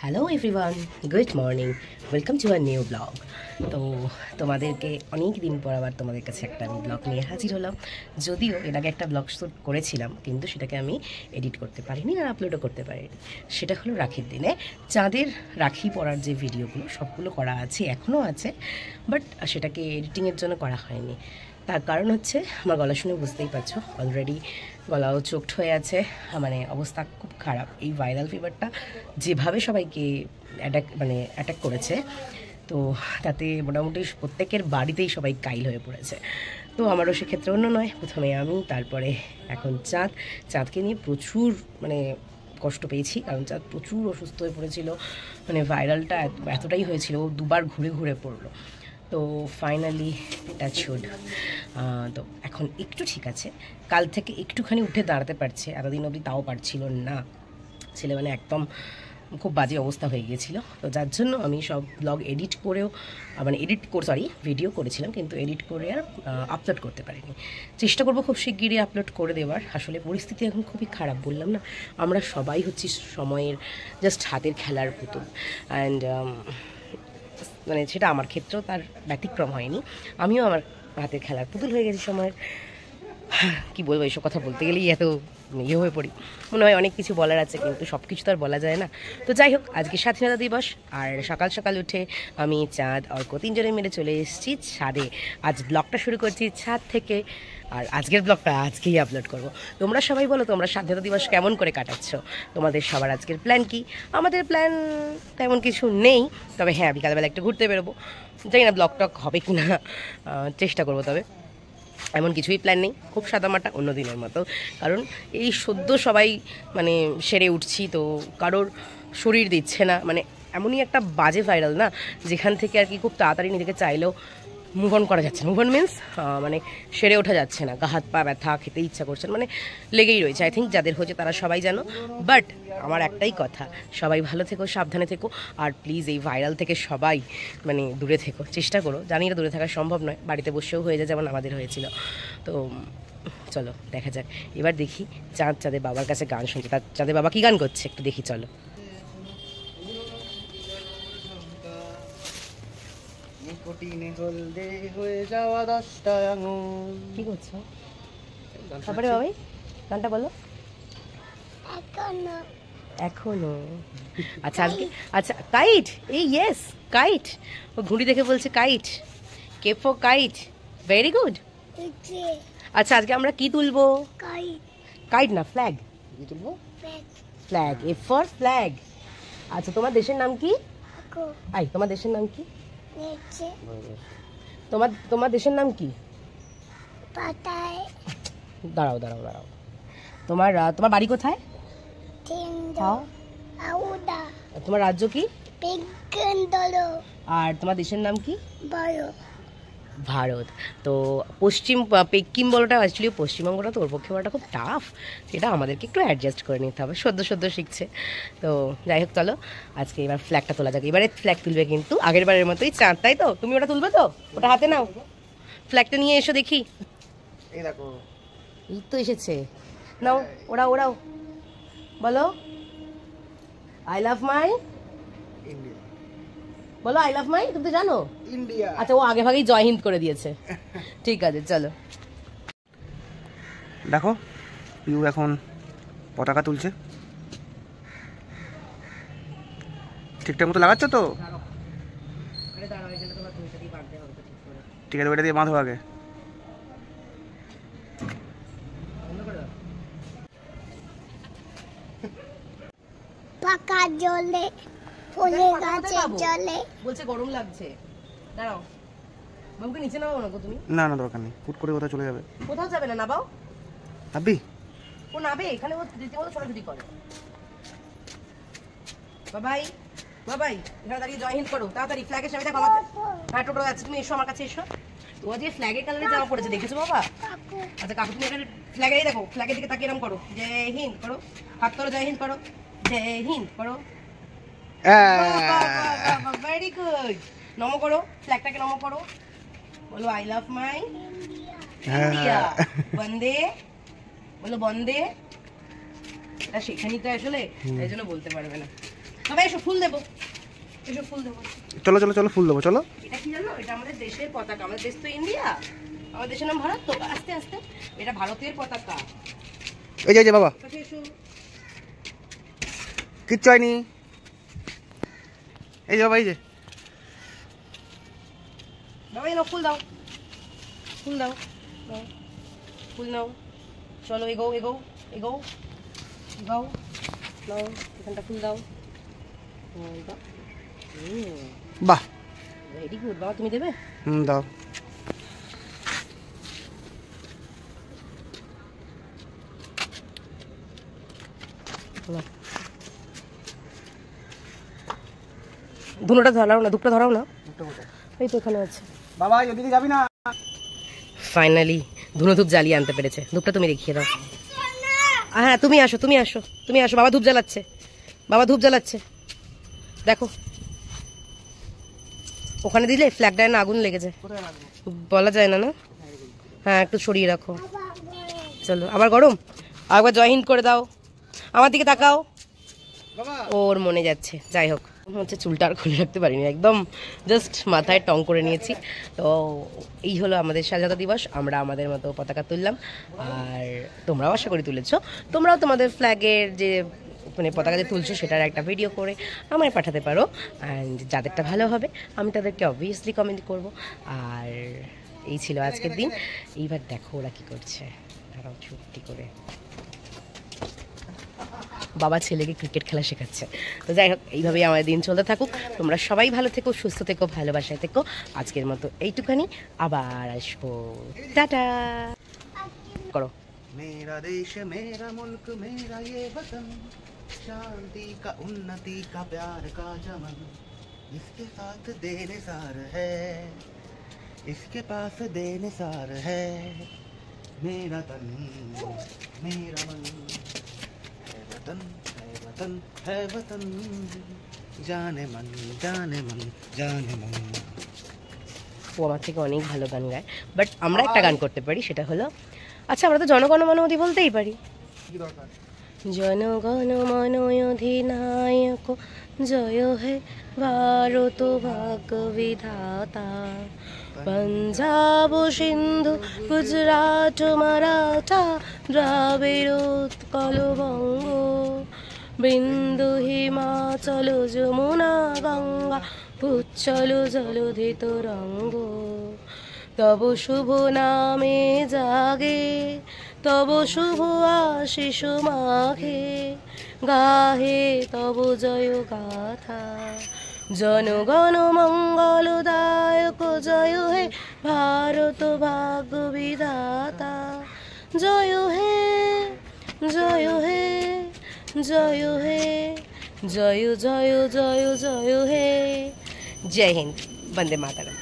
Hello everyone, good morning, welcome to our new blog. তো তোমাদেরকে অনেক দিন পর আবার তোমাদের কাছে একটা আমি ব্লগ নিয়ে হাজির হলাম। যদিও এর আগে একটা ব্লগ শ্যুট করেছিলাম, কিন্তু সেটাকে আমি এডিট করতে পারিনি আর আপলোডও করতে পারিনি। সেটা হলো রাখির দিনে চাঁদের রাখি পরার যে ভিডিওগুলো সবগুলো করা আছে, এখনও আছে, বাট সেটাকে এডিটিংয়ের জন্য করা হয়নি। তার কারণ হচ্ছে আমার গলা শুনে বুঝতেই পারছো, অলরেডি গলাও চোখড হয়ে আছে, মানে অবস্থা খুব খারাপ। এই ভাইরাল ফিভারটা যেভাবে সবাইকে অ্যাটাক করেছে, তো তাতে মোটামুটি প্রত্যেকের বাড়িতেই সবাই কাইল হয়ে পড়েছে। তো আমারও সেক্ষেত্রে অন্য নয়, প্রথমে আমি, তারপরে এখন চাঁদকে নিয়ে প্রচুর কষ্ট পেয়েছি, কারণ চাঁদ প্রচুর অসুস্থ হয়ে পড়েছিল। ভাইরালটা এতটাই হয়েছিল, ও দুবার ঘুরে ঘুরে পড়লো। তো ফাইনালি টাচউড, তো এখন একটু ঠিক আছে। কাল থেকে একটুখানি উঠে দাঁড়াতে পারছে, এতদিন অবধি তাও পারছিল না। ছেলে একদম খুব বাজে অবস্থা হয়ে গিয়েছিল। তো যার জন্য আমি সব ব্লগ এডিট করেও ভিডিও করেছিলাম, কিন্তু এডিট করে আর আপলোড করতে পারিনি। চেষ্টা করবো খুব শিগগিরই আপলোড করে দেওয়ার। আসলে পরিস্থিতি এখন খুবই খারাপ, বললাম না, আমরা সবাই হচ্ছি সময়ের জাস্ট হাতের খেলার পুতুল। অ্যান্ড সেটা আমার ক্ষেত্রেও তার ব্যতিক্রম হয়নি, আমিও আমার হাতের খেলার পুতুল হয়ে গেছি সময়ের। কি বলবো, এইসব কথা বলতে গেলেই এত হয়ে পড়ি, মনে হয় অনেক কিছু বলার আছে, কিন্তু সব কিছু তো আর বলা যায় না। তো যাই হোক, আজকে স্বাধীনতা দিবস, আর সকাল সকাল উঠে আমি, চাঁদ, অর্ক তিনজনে মিলে চলে এসেছি ছাদে। আজ ব্লগটা শুরু করছি ছাদ থেকে, আর আজকের ব্লগটা আজকেই আপলোড করব। তোমরা সবাই বলো, তোমরা স্বাধীনতা দিবস কেমন করে কাটাচ্ছ? তোমাদের সবার আজকের প্ল্যান কি? আমাদের প্ল্যান তেমন কিছু নেই, তবে হ্যাঁ, বিকালবেলা একটু ঘুরতে বেরোবো। জানি না ব্লগ টক হবে কি না, চেষ্টা করবো। তবে এমন কিছুই প্ল্যান নেই, খুব সাদামাটা অন্য দিনের মতো। কারণ এই সদ্য সবাই সেরে উঠছি, তো কারোর শরীর দিচ্ছে না, এমনই একটা বাজে ভাইরাল না, যেখান থেকে আর কি খুব তাড়াতাড়ি নিজেকে চাইলেও মুভ অন করা যাচ্ছে না। মুভ অন মিন্স সেরে ওঠা যাচ্ছে না, গা হাত পা ব্যথা, খেতে ইচ্ছা করছে, লেগেই রয়েছে। আই থিঙ্ক যাদের হচ্ছে তারা সবাই জানো। বাট আমার একটাই কথা, সবাই ভালো থেকো, সাবধানে থেকো, আর প্লিজ এই ভাইরাল থেকে সবাই দূরে থেকো, চেষ্টা করো। জানি না দূরে থাকা সম্ভব নয়, বাড়িতে বসেও হয়ে যায়, যেমন আমাদের হয়েছিল। তো চলো দেখা যাক, এবার দেখি চাঁদের বাবার কাছে গান শুনছে। তার চাঁদের বাবা কী গান করছে একটু দেখি, চলো। কি করছো তারপরে বাবাই? গানটা বলো। এখনো আচ্ছা, আজকে আচ্ছা কাইট, এই ইয়েস কাইট, ও ঘুড়ি দেখে বলছে kite, K for kite, very good. আচ্ছা আজকে আমরা কি তুলবো? কাইট না, ফ্ল্যাগ। কি তুলবো? Flag, A for flag. আচ্ছা তোমার দেশের নাম কি? তোমার দেশের নাম কি? তোমার দেশের নাম কি? দাঁড়াও দাঁড়াও দাঁড়াও, তোমার বাড়ি কোথায়? তোমার রাজ্য কি? আর তোমার দেশের নাম কি? ভারত। তো পেক্কিম বলাটা অ্যাকচুয়ালি পশ্চিমবঙ্গটা, তো ওর পক্ষে বলাটা খুব টাফ, সেটা আমাদেরকে একটু অ্যাডজাস্ট করে নিতে হবে, সদ্য শিখছে। তো যাই হোক, চলো আজকে এবার ফ্ল্যাগটা তোলা যাক। এবারে ফ্ল্যাগ তুলবে কিন্তু আগের বারের মতোই চাঁদ, তাই তো? তুমি ওটা তুলবে তো? ওটা হাতে নাও, ফ্ল্যাগটা নিয়ে এসো দেখি। এই দেখো, এই তো এসেছে, নাও ওরাও বলো, আই লাভ মাই ইন্ডিয়া। বলো আই লাভ মাই, তুমি তো জানো ইন্ডিয়া। আচ্ছা, ও আগে ভাগেই জয় হিন্দ করে দিয়েছে। ঠিক আছে, চলো। দেখো পিউ এখন পতাকা তুলছে, ঠিকঠাক মতো লাগাচ্ছ তো? ঠিক আছে, ওইটা দিয়ে বাঁধো আগে। পাকা জলে ফুলের গাছে জলে বলছে গরম লাগছে, দাঁড়াও। বাবুকে নিচে নামাবো না তুমি? না না, দরকার নেই, ফুট করে কোথাও চলে যাবে। কোথাও যাবে না, নাবাও। নাববি? ও নাবে, এখানে ও রীতিমতো ছোটাছুটি করে। বাবাই এখানে দাঁড়িয়ে জয় হিন্দ করো তাড়াতাড়ি, ফ্ল্যাগের সামনে দেখো আমাকে। হ্যাঁ, টোটো যাচ্ছে, তুমি এসো আমার কাছে এসো। তো যে ফ্ল্যাগের কালারে জামা পড়েছে, দেখেছো বাবা? আচ্ছা কাকু, তুমি এখানে ফ্ল্যাগেরই দেখো, ফ্ল্যাগের দিকে তাকিয়ে এরকম করো, জয় হিন্দ করো, হাত করো, জয় হিন্দ করো, জয় হিন্দ করো। ভেরি গুড, নমো করো, ফ্ল্যাগটাকে নমো করো, বলো আই লাভ মাই ইন্ডিয়া, বন্দে, বলো বন্দে। এটা শেখানি তো আসলে, এই জন্য বলতে পারবে না। তবে এসো ফুল দেবো, এসো ফুল দেবো। চলো চলো চলো ফুল দেবো চলো। এটা কি জানো, এটা আমাদের দেশের পতাকা। আমাদের দেশ তো ইন্ডিয়া, আমাদের দেশের নাম ভারত। তো আস্তে আস্তে এটা ভারতের পতাকা। এই যে বাবা এসো। কিচ্ছু হয়নি। এই যে বাবা, এই যে বাবা এনো ফুল দাও, ফুল দাও, নাও, ফুল নাও। চলো এগো এগো এগো এগো, নাও এখানটা ফুল দাও। বাহ, ভেরি গুড। বাবা তুমি দেবে? দাও। ধুনোটা ধরাও না, ধূপটা ধরাও না। এই তো এখানে আছে। বাবা ওদিকে যাবি না। ফাইনালি ধুনো ধূপ জ্বালিয়ে আনতে পেরেছে। ধূপটা তুমি দেখিয়ে দাও। হ্যাঁ তুমি আসো, তুমি আসো, তুমি আসো। বাবা ধূপ জ্বালাচ্ছে, বাবা ধূপ জ্বালাচ্ছে, দেখো। ওখানে দিলে ফ্ল্যাগ ডায় না আগুন লেগে যায়, বলা যায় না না। হ্যাঁ একটু সরিয়ে রাখো। চলো আবার গরম, আরেকবার জয় হিন্দ করে দাও। আমার দিকে তাকাও। ওর মনে যাচ্ছে। যাই হোক, হচ্ছে চুলটা আর খুলে রাখতে পারিনি, একদম জাস্ট মাথায় টং করে নিয়েছি। তো এই হলো আমাদের স্বাধীনতা দিবস। আমরা আমাদের মতো পতাকা তুললাম, আর তোমরাও আশা করি তুলেছো। তোমরাও তোমাদের ফ্ল্যাগের যে মানে পতাকা যে তুলছো সেটার একটা ভিডিও করে আমায় পাঠাতে পারো। অ্যান্ড যাদেরটা ভালো হবে আমি তাদেরকে অবভিয়াসলি কমেন্ট করব। আর এই ছিল আজকের দিন। এইবার দেখো ওরা কী করছে, তারাও ছুটি করে বাবা ছেলেকে ক্রিকেট খেলা শেখাচ্ছে। তো যাই হোক, এইভাবেই আমাদের দিন চলতে থাকুক। তোমরা সবাই ভালো থেকো, সুস্থ থেকো, ভালোবাসায় থেকো। আজকের মতো এইটুখানি, আবার আসবো। টাটা করো। मेरा देश मेरा मुल्क मेरा ये वतन, शांति का उन्नति का प्यार का चमन, इसके साथ बेनिसार है, इसके पास बेनिसार है। मेरा तन मेरा मन, है वतन है वतन है वतन, जाने मन जाने मन जाने मन। ও আমার থেকে অনেক ভালো গান গায়, বাট আমরা একটা গান করতে পারি, সেটা হলো, আচ্ছা আমরা তো জনগণ মন অধি বলতেই পারি। জনগণ মন অধিনায়ক জয় হে ভারত ভাগ্য বিধাতা, পঞ্জাব সিন্ধু গুজরাট মারাঠা দ্রাবিড় উৎকল বঙ্গ, বিন্দু হিমাচল যমুনা গঙ্গা উচ্ছল জলধিত রঙ্গ, তব শুভ নামে জাগে তব শুভ আশিস মাঘে, গাহে তব জয় গাথা, জনগণ মঙ্গলদায়ক জয় হে ভারত ভাগ্য বিধাতা, জয় হে জয় হে জয় হে জয় জয় জয় জয় হে। জয় হিন্দ, বন্দে মাতরম।